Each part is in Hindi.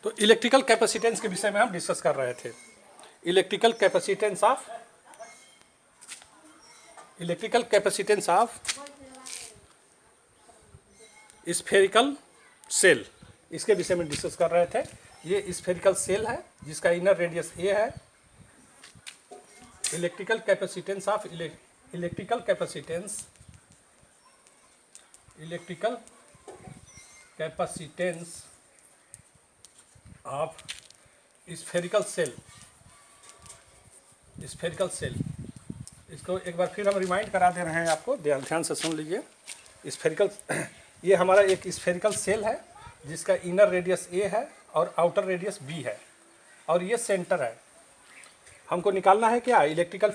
तो इलेक्ट्रिकल कैपेसिटेंस के विषय में हम डिस्कस कर रहे थे। Electrical capacitance of spherical shell, इसके विषय में डिस्कस कर रहे थे। ये स्फेरिकल सेल है जिसका इनर रेडियस ए है। Electrical capacitance of spherical shell, इसको एक बार फिर हम रिमाइंड करा दे रहे हैं आपको, ध्यान से सुन लीजिए। स्फेरिकल ये हमारा एक स्फेरिकल सेल है जिसका इनर रेडियस ए है और आउटर रेडियस बी है, और ये सेंटर है। हमको निकालना है क्या, इलेक्ट्रिकल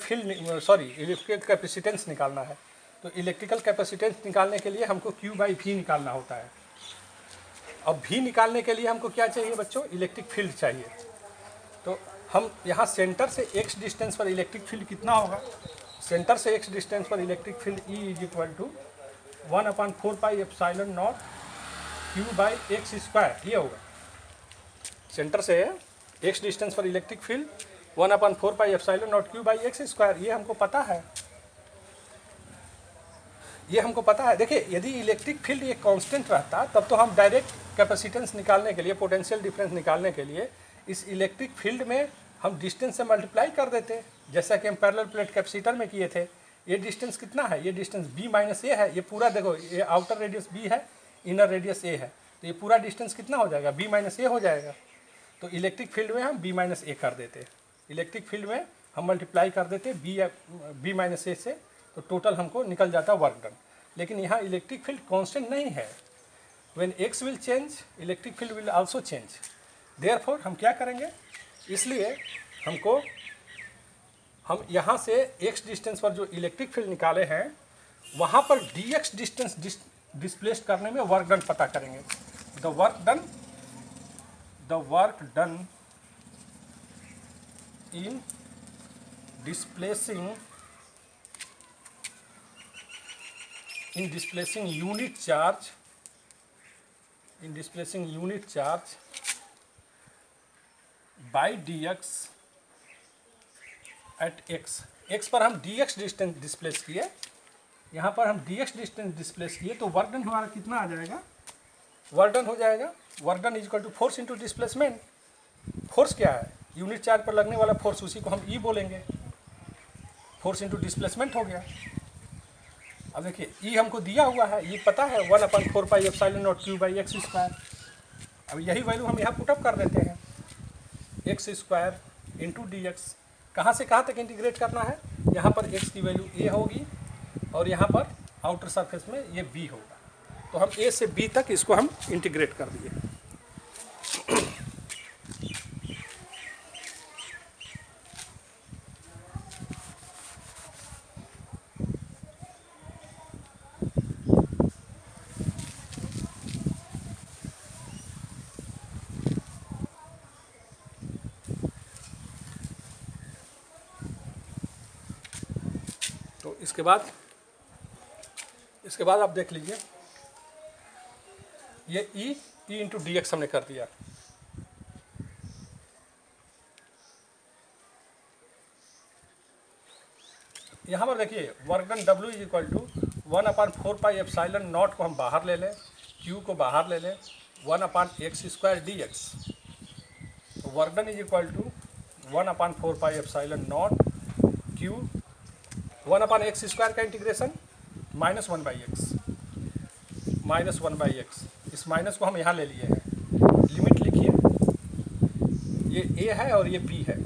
कैपेसिटेंस निकालना है। तो इलेक्ट्रिकल कैपेसिटेंस निकालने के लिए हमको Q/V निकालना होता है। अब V निकालने के लिए हमको क्या चाहिए बच्चों, इलेक्ट्रिक फील्ड चाहिए। तो हम यहाँ सेंटर से x डिस्टेंस पर इलेक्ट्रिक फील्ड कितना होगा, सेंटर से x डिस्टेंस पर इलेक्ट्रिक फील्ड E = 1/4πε0 Q/x², ये होगा। सेंटर से x डिस्टेंस पर इलेक्ट्रिक फील्ड 1/4πε0 Q/x², ये हमको पता है। देखिए, यदि इलेक्ट्रिक फील्ड ये कांस्टेंट रहता तब तो हम डायरेक्ट कैपेसिटेंस निकालने के लिए, पोटेंशियल डिफरेंस निकालने के लिए इस इलेक्ट्रिक फील्ड में हम डिस्टेंस से मल्टीप्लाई कर देते, जैसा कि हम पैरेलल प्लेट कैपेसिटर में किए थे। ये डिस्टेंस कितना है, ये डिस्टेंस b - a है। ये पूरा देखो, ये आउटर रेडियस b है, इनर रेडियस a है, तो ये पूरा डिस्टेंस कितना हो जाएगा, b - a हो जाएगा। तो इलेक्ट्रिक फील्ड में हम b - a कर देते, इलेक्ट्रिक फील्ड में हम मल्टीप्लाई कर देते b - a से, तो टोटल हमको निकल जाता वर्क डन। लेकिन यहाँ इलेक्ट्रिक फील्ड कांस्टेंट नहीं है। When x will change, electric field will also change. Therefore हम क्या करेंगे, इसलिए हम यहाँ से x डिस्टेंस पर जो इलेक्ट्रिक फील्ड निकाले हैं वहाँ पर dx डिस्टेंस डिस्प्लेस करने में वर्क डन पता करेंगे। The work done in displacing unit charge by dx at x पर हम dx डिस्टेंस डिस्प्लेस किए, यहाँ पर हम dx डिस्टेंस डिस्प्लेस किए, तो वर्क डन हमारा कितना आ जाएगा, work done = force into displacement. Force क्या है, यूनिट चार्ज पर लगने वाला फोर्स, उसी को हम E बोलेंगे, फोर्स इंटू डिस्प्लेसमेंट हो गया। अब देखिए, E हमको दिया हुआ है, ये पता है 1/4πε0 Q/x²। अब यही वैल्यू हम यहाँ पुटअप कर देते हैं, x² इंटू dx। कहाँ से कहाँ तक इंटीग्रेट करना है, यहाँ पर x की वैल्यू a होगी और यहाँ पर आउटर सरफेस में ये b होगा। तो हम a से b तक इसको हम इंटीग्रेट कर दिए। तो इसके बाद आप देख लीजिए, ये E इंटू dx हमने कर दिया। यहाँ पर देखिए, वर्क डन W = 1/4πε0 को हम बाहर ले लें, Q को बाहर ले लें, 1/x² dx। तो वर्क डन = 1/4πε0 Q 1/x² का इंटीग्रेशन -1/x। इस माइनस को हम यहाँ ले लिए हैं, लिमिट लिखिए, ये a है और ये b है।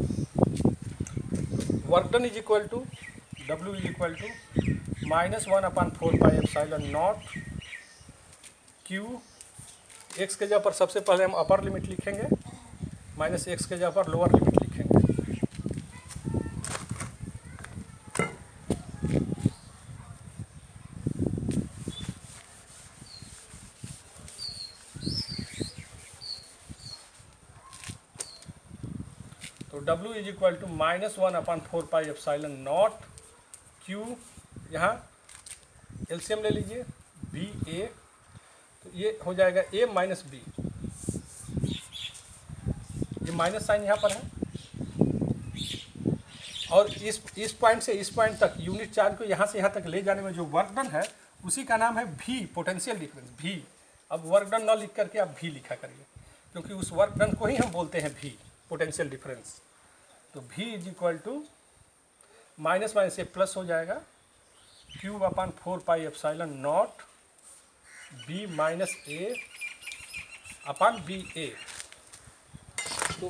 Work done = W = -1/4πε0 Q। x के जगह पर सबसे पहले हम अपर लिमिट लिखेंगे, -x के जगह पर लोअर लिमिट लिखेंगे। तो W = -1/4πε0 Q, यहाँ एलसीएम ले लीजिए, BA, तो ये हो जाएगा A - B। ये माइनस साइन यहाँ पर है, और इस पॉइंट से इस पॉइंट तक यूनिट चार्ज को यहाँ से यहाँ तक ले जाने में जो वर्क डन है उसी का नाम है भी, पोटेंशियल डिफरेंस भी। अब वर्क डन न लिख करके आप भी लिखा करिए, क्योंकि उस वर्क डन को ही हम बोलते हैं भी, पोटेंशियल डिफरेंस। तो V is equal to minus minus से प्लस हो जाएगा, cube upon 4 pi epsilon not b minus a upon b a. तो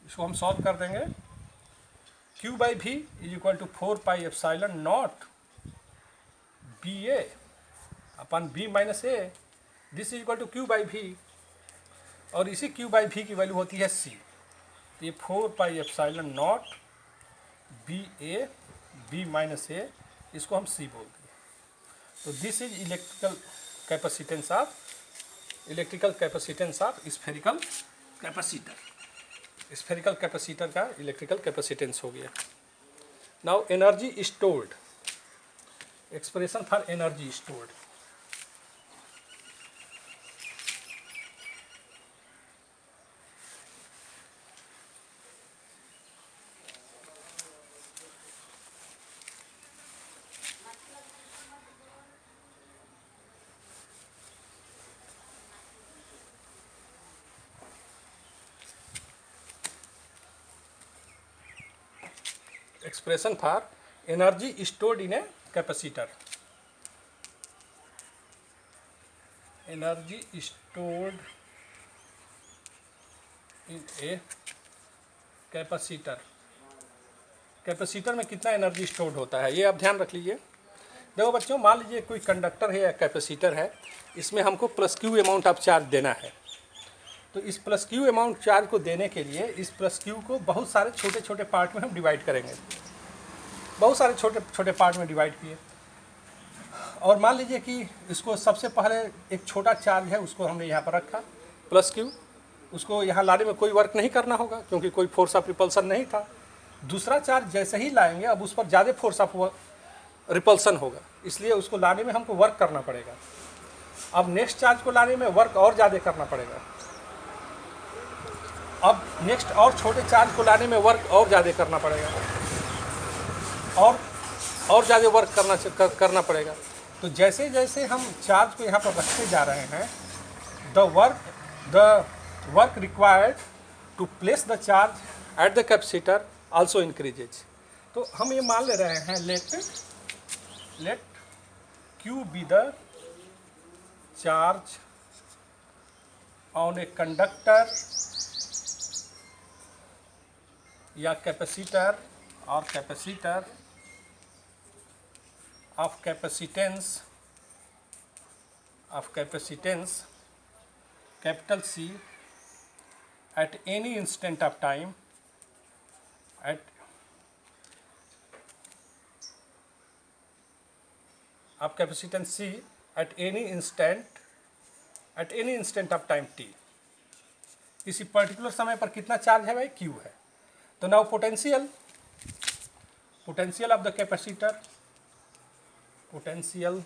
इसको हम सॉल्व कर देंगे। Q by V is equal to 4 pi epsilon not b a upon b minus a, this is equal to Q by V, और इसी Q बाई भी की वैल्यू होती है C। तो ये 4 pi epsilon not b a b minus a, इसको हम C बोल देंगे। तो this is electrical capacitance of spherical capacitor. Spherical capacitor का इलेक्ट्रिकल कैपेसिटेंस हो गया। Now energy stored, expression for energy stored. Expression for energy stored in a capacitor, energy stored in a capacitor. Capacitor में कितना एनर्जी स्टोर्ड होता है ये आप ध्यान रख लीजिए। देखो बच्चों, मान लीजिए कोई कंडक्टर है या कैपेसिटर है, इसमें हमको plus Q amount of charge देना है। तो इस प्लस क्यू अमाउंट चार्ज को देने के लिए इस प्लस क्यू को बहुत सारे छोटे छोटे पार्ट में हम डिवाइड करेंगे। बहुत सारे छोटे छोटे पार्ट में डिवाइड किए, और मान लीजिए कि इसको सबसे पहले एक छोटा चार्ज है उसको हमने यहाँ पर रखा प्लस क्यू, उसको यहाँ लाने में कोई वर्क नहीं करना होगा क्योंकि कोई फोर्स ऑफ रिपल्सन नहीं था। दूसरा चार्ज जैसे ही लाएंगे अब उस पर ज़्यादा फोर्स ऑफ रिपल्सन होगा, इसलिए उसको लाने में हमको वर्क करना पड़ेगा। अब नेक्स्ट चार्ज को लाने में वर्क और ज़्यादा करना पड़ेगा। अब नेक्स्ट और छोटे चार्ज को लाने में वर्क और ज़्यादा करना पड़ेगा, और ज़्यादा वर्क करना पड़ेगा। तो जैसे जैसे हम चार्ज को यहाँ पर रखते जा रहे हैं, the work required to place the charge at the capacitor also increases. तो हम ये मान ले रहे हैं let Q be the charge on a conductor या कैपेसिटर और capacitor of capacitance capital C at any instant of time of capacitance C at any instant of time t। किसी पर्टिकुलर समय पर कितना चार्ज है भाई, Q है। तो now potential of the capacitor, potential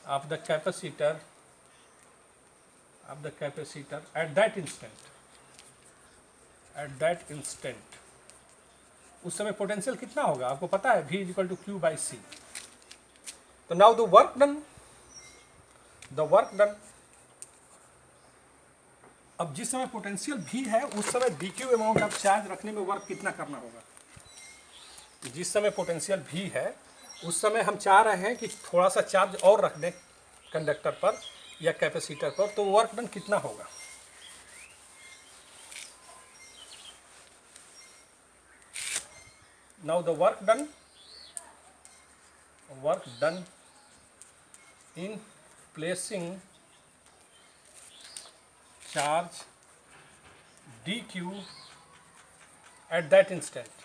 of the capacitor at that instant, उस समय पोटेंशियल कितना होगा आपको पता है, V equal to Q by C. तो नाउ द वर्क डन, अब जिस समय पोटेंशियल V है उस समय dq अमाउंट ऑफ चार्ज रखने में वर्क कितना करना होगा। जिस समय पोटेंशियल V है उस समय हम चाह रहे हैं कि थोड़ा सा चार्ज और रख दें कंडक्टर पर या कैपेसिटर पर, तो वर्क डन कितना होगा। Now the work done in placing charge dq at that instant,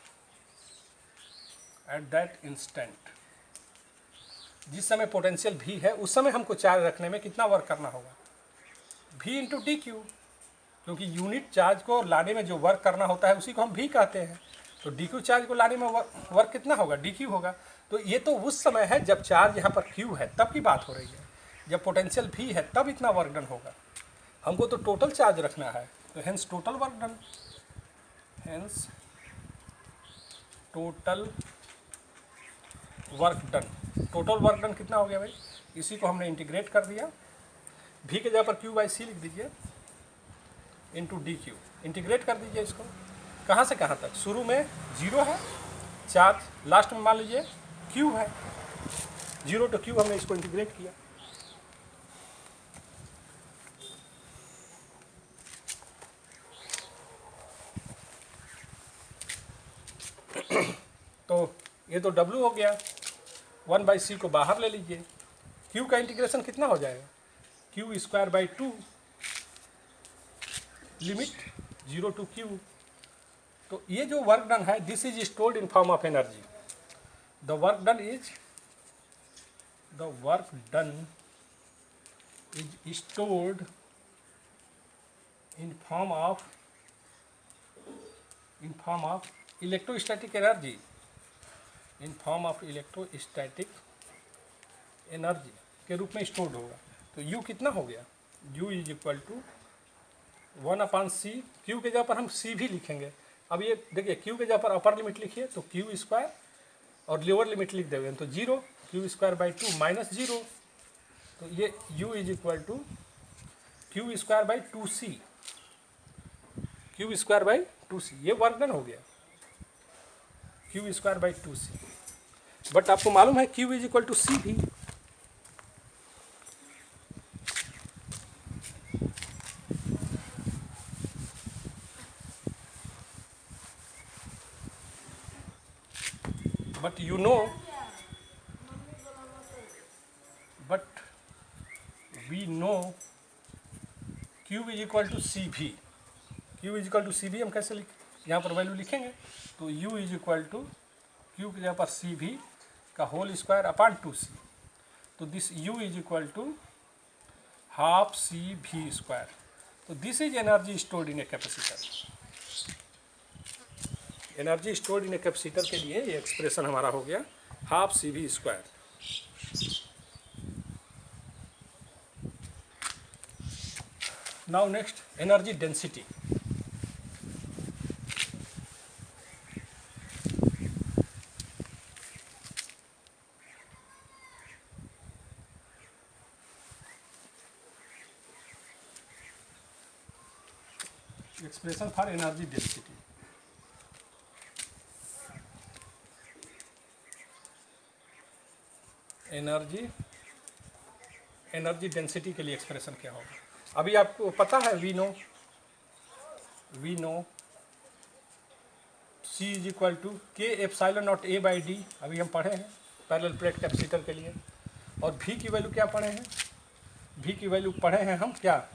जिस समय पोटेंशियल V है उस समय हमको चार्ज रखने में कितना वर्क करना होगा, V इंटू डी क्यू, क्योंकि यूनिट चार्ज को लाने में जो वर्क करना होता है उसी को हम V कहते हैं। तो डी क्यू चार्ज को लाने में वर्क कितना होगा, डी क्यू होगा। तो ये तो उस समय है जब चार्ज यहाँ पर क्यू है तब की बात हो रही है, जब पोटेंशियल भी है तब इतना वर्क डन होगा। हमको तो टोटल चार्ज रखना है, तो hence total work done, hence total work done. Total work done कितना हो गया भाई, इसी को हमने इंटीग्रेट कर दिया, भी के जगह पर क्यू बाई सी लिख दीजिए इंटू डी क्यू। इंटीग्रेट कर दीजिए इसको, कहाँ से कहाँ तक, शुरू में जीरो है चार्ज, लास्ट में मान लीजिए क्यू है, जीरो टू क्यू हमने इसको इंटीग्रेट किया। तो ये तो W हो गया, 1/c को बाहर ले लीजिए, Q का इंटीग्रेशन कितना हो जाएगा, Q square by 2 limit 0 to Q। तो ये जो वर्क डन है this is stored in form of energy. The work done is stored in form of electrostatic energy, in form of electrostatic energy के रूप में स्टोर्ड होगा। तो U कितना हो गया, U is equal to 1/c, Q के जगह पर हम C भी लिखेंगे। अब ये देखिए Q के जगह पर अपर लिमिट लिखिए तो Q स्क्वायर और लोअर लिमिट लिख देंगे तो 0, Q स्क्वायर बाई 2 माइनस 0, तो ये U is equal to Q square by 2c, Q square by 2c, ये वर्क डन हो गया Q square by 2c। But आपको मालूम है Q is equal to C भी, but you know, but we know Q is equal to CV, Q is equal to CV हम कैसे यहाँ पर वैल्यू लिखेंगे, तो U is equal to Q के जगह पर CV का होल स्क्वायर अपॉन 2c, तो this U is equal to half CV square. तो this is energy stored in a capacitor. Energy stored in a capacitor के लिए ये एक्सप्रेशन हमारा हो गया half CV square. Now next energy density. Expression for energy density, energy density के लिए एक्सप्रेशन क्या होगा। अभी आपको पता है we know C is equal to K epsilon not A by D, अभी हम पढ़े हैं पैरेलल प्लेट कैपेसिटर के लिए। और V की वैल्यू क्या पढ़े हैं, V की वैल्यू पढ़े हैं हम क्या,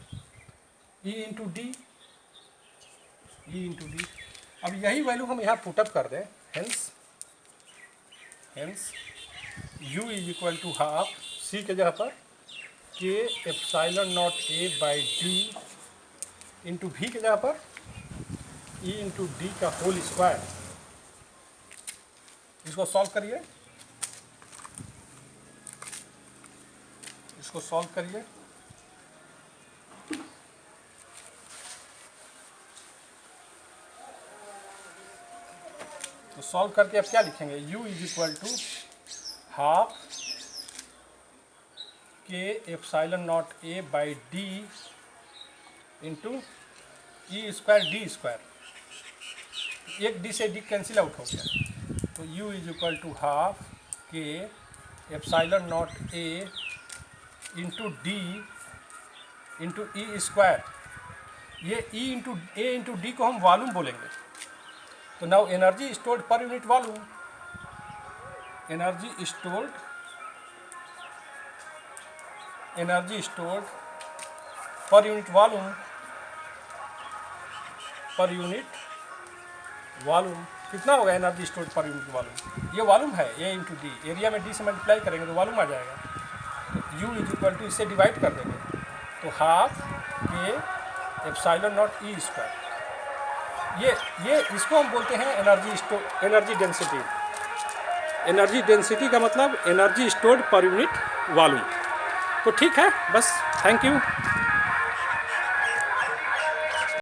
E इंटू डी, अब यही वैल्यू हम यहाँ पुटअप कर दें, hence U is equal to half C के जगह पर K epsilon not A by D into V के जगह पर E इंटू डी का होल स्क्वायर। इसको सॉल्व करिए, तो सॉल्व करके अब क्या लिखेंगे, U is equal to half K epsilon not A by D into E square D square, एक D से D कैंसिल आउट हो गया, तो U is equal to half K epsilon not A into D into E square. ये E into A into D को हम वॉल्यूम बोलेंगे। तो now energy stored per unit volume, energy stored per unit volume कितना होगा, energy stored per unit volume, ये वॉल्यूम है A इंटू डी, एरिया में D से मल्टीप्लाई करेंगे तो वॉल्यूम आ जाएगा। तो U इज इक्वल टू इससे डिवाइड कर देंगे तो half K epsilon not E square, ये इसको हम बोलते हैं एनर्जी डेंसिटी। एनर्जी डेंसिटी का मतलब energy stored per unit volume. तो ठीक है, बस थैंक यू।